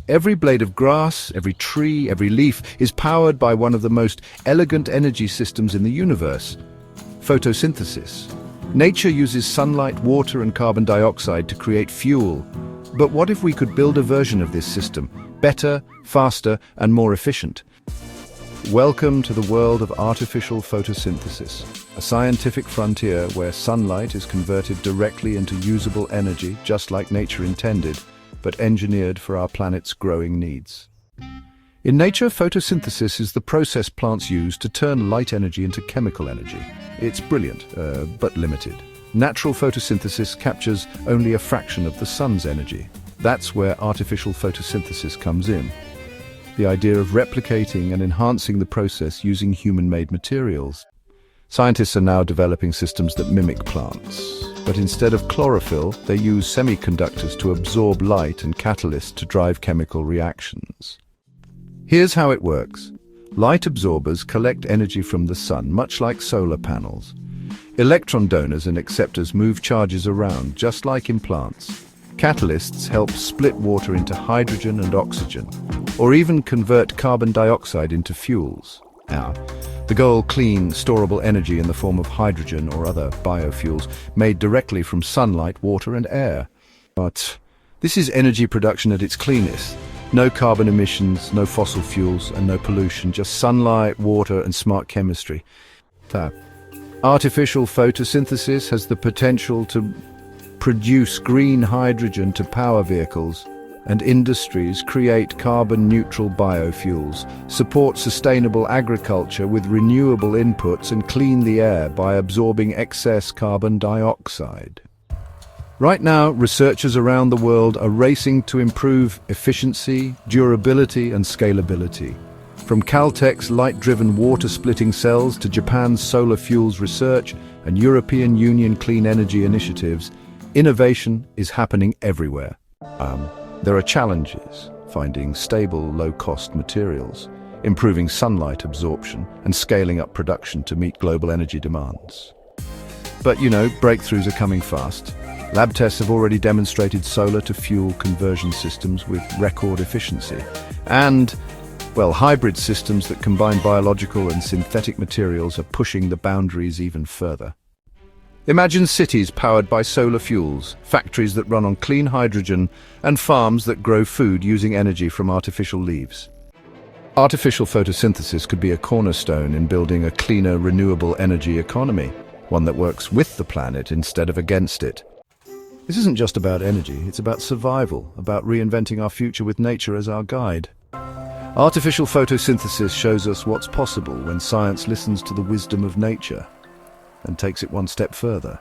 Every blade of grass, every tree, every leaf is powered by one of the most elegant energy systems in the universe: photosynthesis. Nature uses sunlight, water, and carbon dioxide to create fuel. But what if we could build a version of this system, better, faster, and more efficient? Welcome to the world of artificial photosynthesis, a scientific frontier where sunlight is converted directly into usable energy, just like nature intended, but engineered for our planet's growing needs. In nature, photosynthesis is the process plants use to turn light energy into chemical energy. It's brilliant, but limited. Natural photosynthesis captures only a fraction of the sun's energy. That's where artificial photosynthesis comes in. The idea of replicating and enhancing the process using human-made materials. Scientists are now developing systems that mimic plants, but instead of chlorophyll, they use semiconductors to absorb light and catalysts to drive chemical reactions. Here's how it works. Light absorbers collect energy from the sun, much like solar panels. Electron donors and acceptors move charges around, just like in plants. Catalysts help split water into hydrogen and oxygen, or even convert carbon dioxide into fuels. Now, the goal: clean, storable energy in the form of hydrogen or other biofuels made directly from sunlight, water, and air. But this is energy production at its cleanest. No carbon emissions, no fossil fuels, and no pollution, just sunlight, water, and smart chemistry. Artificial photosynthesis has the potential to produce green hydrogen to power vehicles, and industries create carbon-neutral biofuels, support sustainable agriculture with renewable inputs, and clean the air by absorbing excess carbon dioxide. Right now, researchers around the world are racing to improve efficiency, durability, and scalability. From Caltech's light-driven water-splitting cells to Japan's solar fuels research and European Union clean energy initiatives, innovation is happening everywhere. There are challenges: finding stable, low-cost materials, improving sunlight absorption, and scaling up production to meet global energy demands. But breakthroughs are coming fast. Lab tests have already demonstrated solar to fuel conversion systems with record efficiency. And, hybrid systems that combine biological and synthetic materials are pushing the boundaries even further. Imagine cities powered by solar fuels, factories that run on clean hydrogen, and farms that grow food using energy from artificial leaves. Artificial photosynthesis could be a cornerstone in building a cleaner, renewable energy economy, one that works with the planet instead of against it. This isn't just about energy, it's about survival, about reinventing our future with nature as our guide. Artificial photosynthesis shows us what's possible when science listens to the wisdom of nature and takes it one step further.